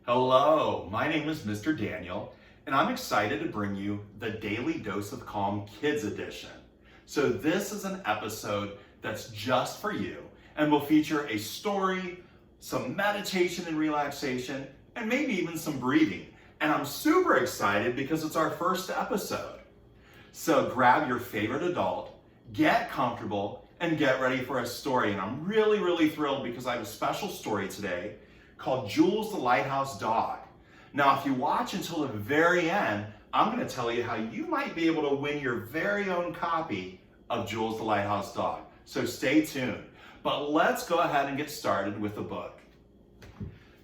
Hello, my name is Mr. Daniel, and I'm excited to bring you the Daily Dose of Calm Kids Edition. So this is an episode that's just for you and will feature a story, some meditation and relaxation, and maybe even some breathing. And I'm super excited because it's our first episode. So grab your favorite adult, get comfortable, and get ready for a story. And I'm really thrilled because I have a special story today called Jules the Lighthouse Dog. Now, if you watch until the very end, I'm going to tell you how you might be able to win your very own copy of Jules the Lighthouse Dog. So stay tuned. But let's go ahead and get started with the book.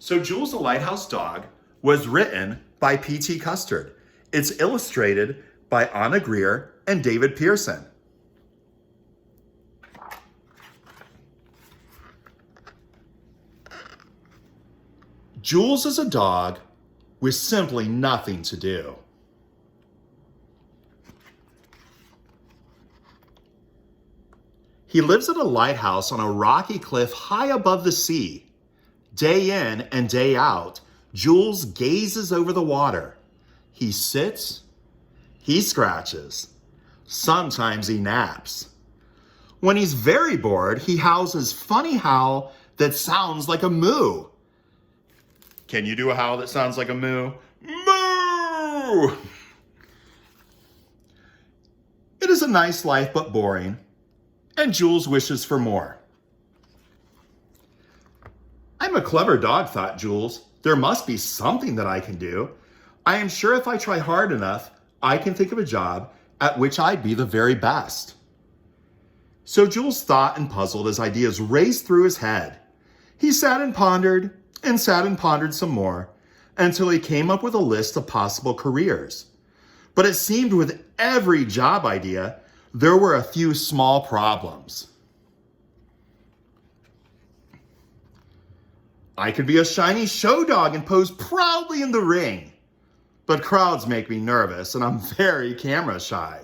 So Jules the Lighthouse Dog was written by P.T. Custard. It's illustrated by Anna Greer and David Pearson. Jules is a dog with simply nothing to do. He lives at a lighthouse on a rocky cliff high above the sea. Day in and day out, Jules gazes over the water. He sits, he scratches, sometimes he naps. When he's very bored, he howls his funny howl that sounds like a moo. Can you do a howl that sounds like a moo? Moo! It is a nice life, but boring, and Jules wishes for more. I'm a clever dog, thought Jules. There must be something that I can do. I am sure if I try hard enough, I can think of a job at which I'd be the very best. So Jules thought and puzzled as ideas raced through his head. He sat and pondered some more until he came up with a list of possible careers. But it seemed with every job idea, there were a few small problems. I could be a shiny show dog and pose proudly in the ring, but crowds make me nervous and I'm very camera shy.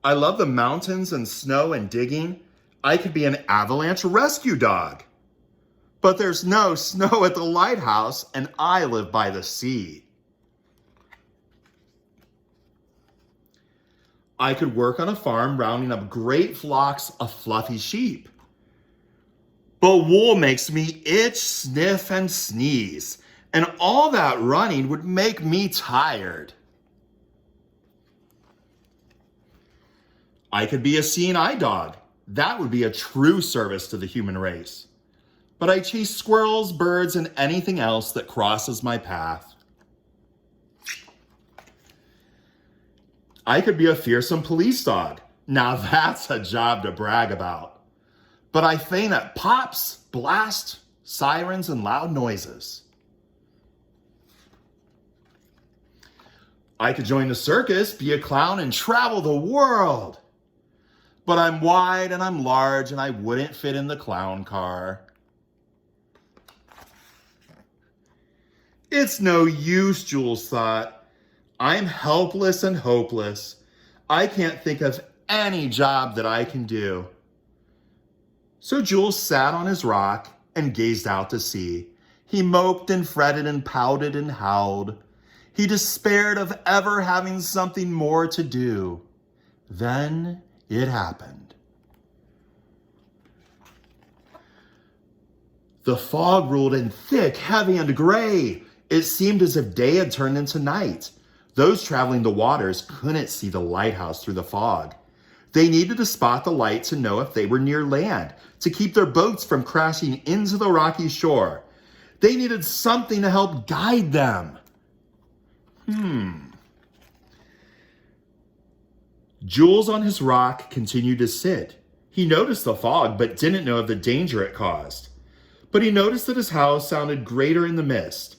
I love the mountains and snow and digging. I could be an avalanche rescue dog. But there's no snow at the lighthouse and I live by the sea. I could work on a farm rounding up great flocks of fluffy sheep. But wool makes me itch, sniff, and sneeze, and all that running would make me tired. I could be a seeing eye dog. That would be a true service to the human race. But I chase squirrels, birds, and anything else that crosses my path. I could be a fearsome police dog. Now that's a job to brag about. But I faint at pops, blasts, sirens, and loud noises. I could join the circus, be a clown, and travel the world. But I'm wide and I'm large and I wouldn't fit in the clown car. It's no use, Jules thought. I'm helpless and hopeless. I can't think of any job that I can do. So Jules sat on his rock and gazed out to sea. He moped and fretted and pouted and howled. He despaired of ever having something more to do. Then it happened. The fog rolled in thick, heavy, and gray. It seemed as if day had turned into night. Those traveling the waters couldn't see the lighthouse through the fog. They needed to spot the light to know if they were near land, to keep their boats from crashing into the rocky shore. They needed something to help guide them. Jules on his rock continued to sit. He noticed the fog, but didn't know of the danger it caused. But he noticed that his howl sounded greater in the mist.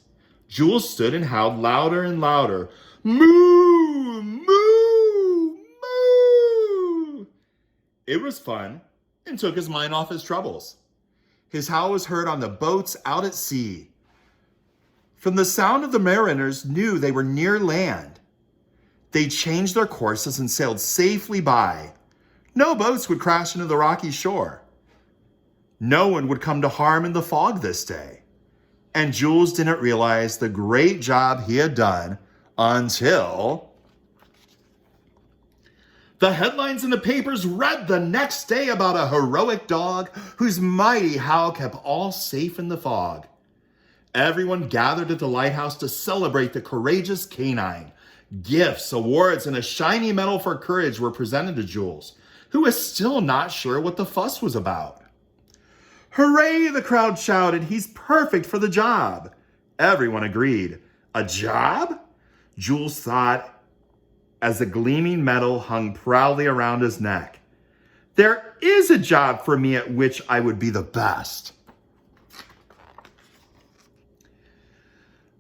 Jules stood and howled louder and louder. Moo! Moo! Moo! It was fun and took his mind off his troubles. His howl was heard on the boats out at sea. From the sound of the mariners knew they were near land. They changed their courses and sailed safely by. No boats would crash into the rocky shore. no one would come to harm in the fog this day. And Jules didn't realize the great job he had done until the headlines in the papers read the next day about a heroic dog whose mighty howl kept all safe in the fog. Everyone gathered at the lighthouse to celebrate the courageous canine. Gifts, awards, and a shiny medal for courage were presented to Jules, who was still not sure what the fuss was about. "Hooray," the crowd shouted. "He's perfect for the job." Everyone agreed. A job? Jules thought as the gleaming medal hung proudly around his neck. There is a job for me at which I would be the best.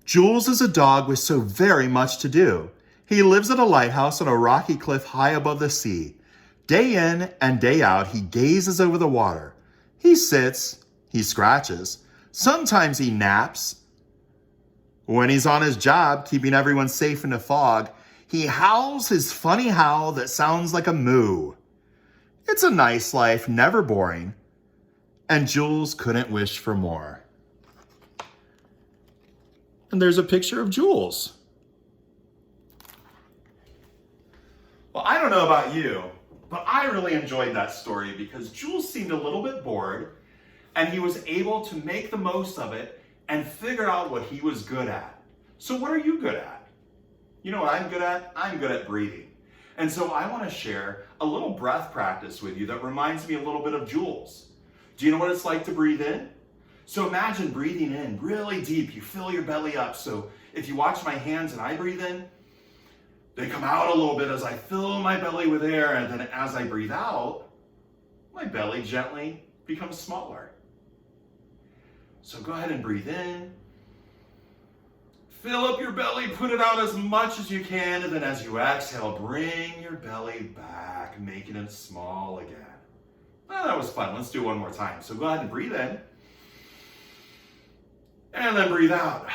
Jules is a dog with so very much to do. He lives at a lighthouse on a rocky cliff high above the sea. Day in and day out, he gazes over the water. He sits, he scratches, sometimes he naps. When he's on his job, keeping everyone safe in the fog, he howls his funny howl that sounds like a moo. It's a nice life, never boring, and Jules couldn't wish for more. And there's a picture of Jules. Well, I don't know about you, but I really enjoyed that story because Jules seemed a little bit bored and he was able to make the most of it and figure out what he was good at. So what are you good at? You know what I'm good at? I'm good at breathing. And so I want to share a little breath practice with you that reminds me a little bit of Jules. Do you know what it's like to breathe in? So imagine breathing in really deep. You fill your belly up. So if you watch my hands and I breathe in, they come out a little bit as I fill my belly with air. And then as I breathe out, my belly gently becomes smaller. So go ahead and breathe in. Fill up your belly, put it out as much as you can. And then as you exhale, bring your belly back, making it small again. Oh, that was fun. Let's do it one more time. So go ahead and breathe in. And then breathe out.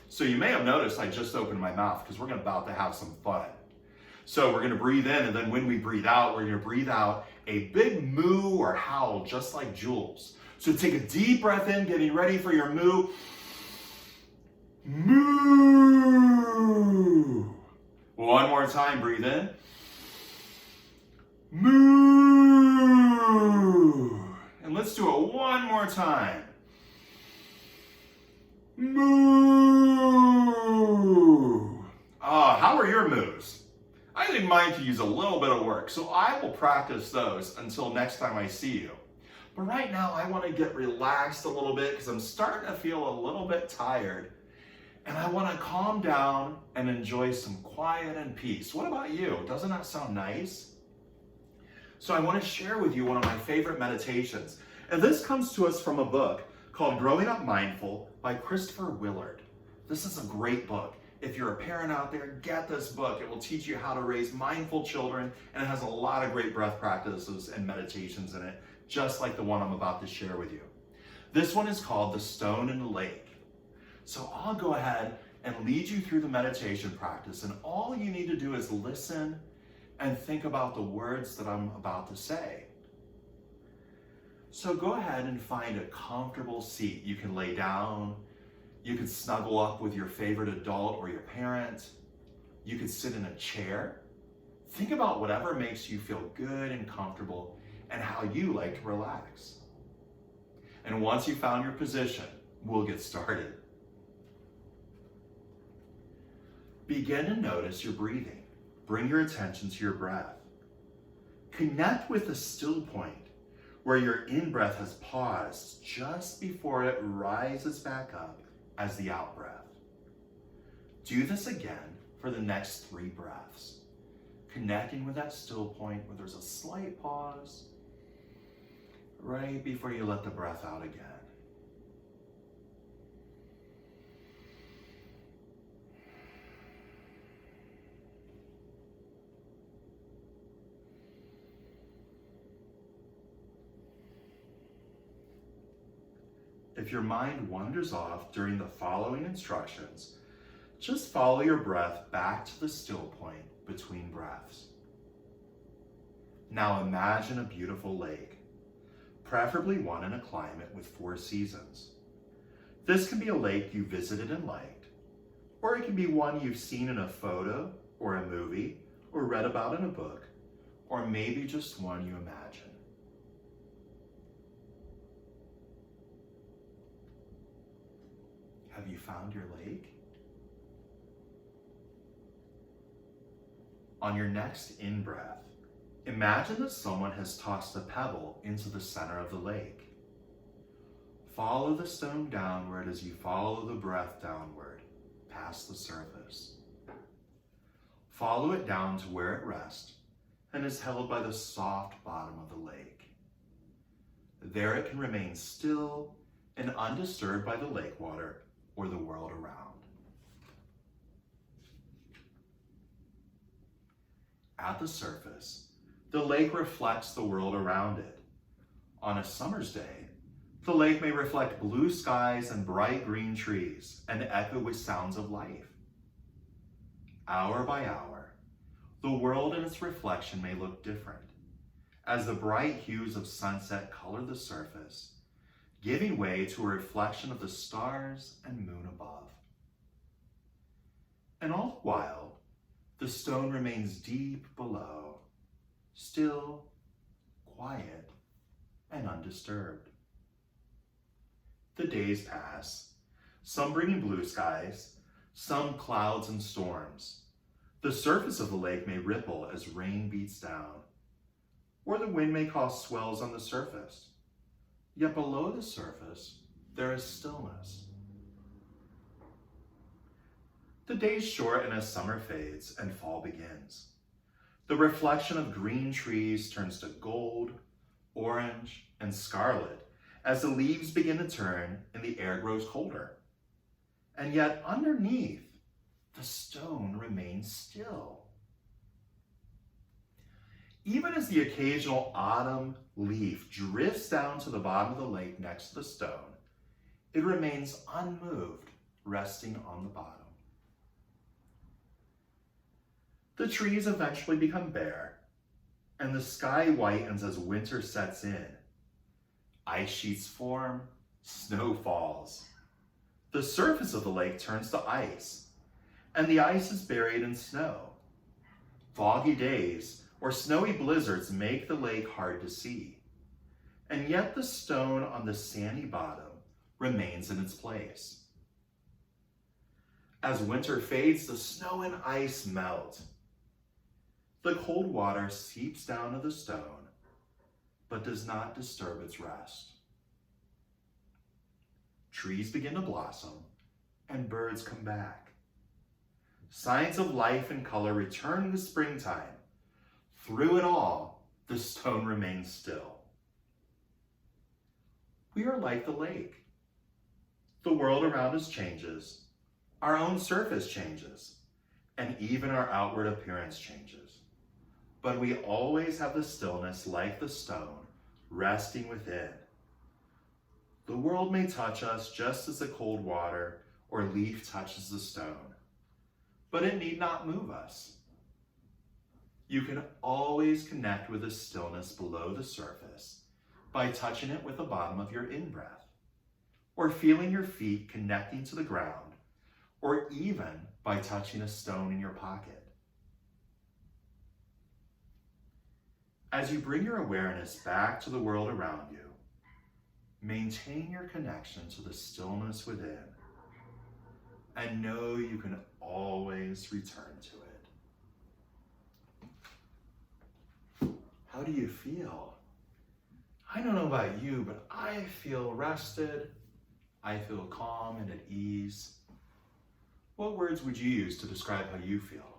So you may have noticed I just opened my mouth because we're about to have some fun. So we're going to breathe in, and then when we breathe out, we're going to breathe out a big moo or howl, just like Jules. So take a deep breath in, getting ready for your moo. Moo. One more time, breathe in. Moo. And let's do it one more time. Moo. How are your moos? I think mine could use a little bit of work, so I will practice those until next time I see you. But right now, I want to get relaxed a little bit because I'm starting to feel a little bit tired. And I want to calm down and enjoy some quiet and peace. What about you? Doesn't that sound nice? So I want to share with you one of my favorite meditations. And this comes to us from a book called Growing Up Mindful by Christopher Willard. This is a great book. If you're a parent out there, get this book. It will teach you how to raise mindful children, and it has a lot of great breath practices and meditations in it, just like the one I'm about to share with you. This one is called The Stone in the Lake. So I'll go ahead and lead you through the meditation practice, and all you need to do is listen and think about the words that I'm about to say. So go ahead and find a comfortable seat. You can lay down, you can snuggle up with your favorite adult or your parent, you can sit in a chair. Think about whatever makes you feel good and comfortable and how you like to relax. And once you've found your position, we'll get started. Begin to notice your breathing. Bring your attention to your breath. Connect with the still point where your in-breath has paused just before it rises back up as the out-breath. Do this again for the next 3 breaths, connecting with that still point where there's a slight pause right before you let the breath out again. If your mind wanders off during the following instructions, just follow your breath back to the still point between breaths. Now imagine a beautiful lake. preferably one in a climate with 4 seasons. This can be a lake you visited and liked, or it can be one you've seen in a photo or a movie or read about in a book, or maybe just one you imagine. Have you found your lake? On your next in-breath, imagine that someone has tossed a pebble into the center of the lake. Follow the stone downward as you follow the breath downward, past the surface. Follow it down to where it rests and is held by the soft bottom of the lake. There it can remain still and undisturbed by the lake water or the world around. At the surface, the lake reflects the world around it. On a summer's day, the lake may reflect blue skies and bright green trees and echo with sounds of life. Hour by hour, the world and its reflection may look different, as the bright hues of sunset color the surface, giving way to a reflection of the stars and moon above. And all the while, the stone remains deep below, still, quiet, and undisturbed. The days pass, some bringing blue skies, some clouds and storms. The surface of the lake may ripple as rain beats down, or the wind may cause swells on the surface. Yet below the surface, there is stillness. The days shorten as summer fades and fall begins. The reflection of green trees turns to gold, orange, and scarlet as the leaves begin to turn and the air grows colder. And yet underneath, the stone remains still. Even as the occasional autumn leaf drifts down to the bottom of the lake next to the stone, it remains unmoved, resting on the bottom. The trees eventually become bare, and the sky whitens as winter sets in. Ice sheets form, snow falls. The surface of the lake turns to ice, and the ice is buried in snow. Foggy days or snowy blizzards make the lake hard to see, and yet the stone on the sandy bottom remains in its place. As winter fades, the snow and ice melt. The cold water seeps down to the stone, but does not disturb its rest. Trees begin to blossom, and birds come back. Signs of life and color return in the springtime. Through it all, the stone remains still. We are like the lake. The world around us changes, our own surface changes, and even our outward appearance changes. But we always have the stillness like the stone, resting within. The world may touch us just as the cold water or leaf touches the stone, but it need not move us. You can always connect with the stillness below the surface by touching it with the bottom of your in-breath, or feeling your feet connecting to the ground, or even by touching a stone in your pocket. As you bring your awareness back to the world around you, maintain your connection to the stillness within, and know you can always return to it. How do you feel? I don't know about you, but I feel rested. I feel calm and at ease. What words would you use to describe how you feel?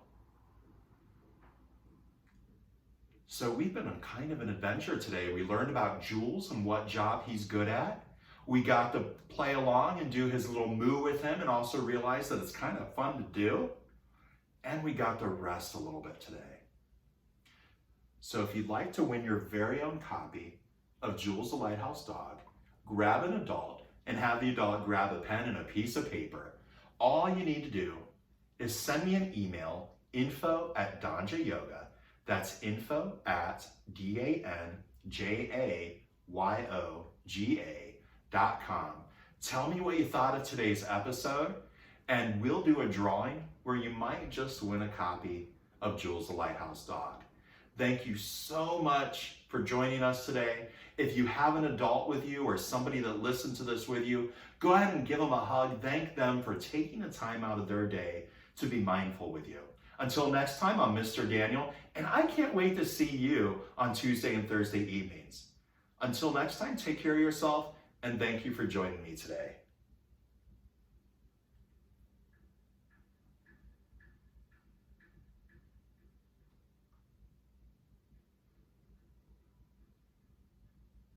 So we've been on kind of an adventure today. We learned about Jules and what job he's good at. We got to play along and do his little moo with him and also realize that it's kind of fun to do. And we got to rest a little bit today. So if you'd like to win your very own copy of Jules the Lighthouse Dog, grab an adult and have the adult grab a pen and a piece of paper. All you need to do is send me an email, info@danjayoga. That's info@danjayoga.com. yoga.com. Tell me what you thought of today's episode, and we'll do a drawing where you might just win a copy of Jules the Lighthouse Dog. Thank you so much for joining us today. If you have an adult with you or somebody that listened to this with you, go ahead and give them a hug. Thank them for taking the time out of their day to be mindful with you. Until next time, I'm Mr. Daniel, and I can't wait to see you on Tuesday and Thursday evenings. Until next time, take care of yourself, and thank you for joining me today.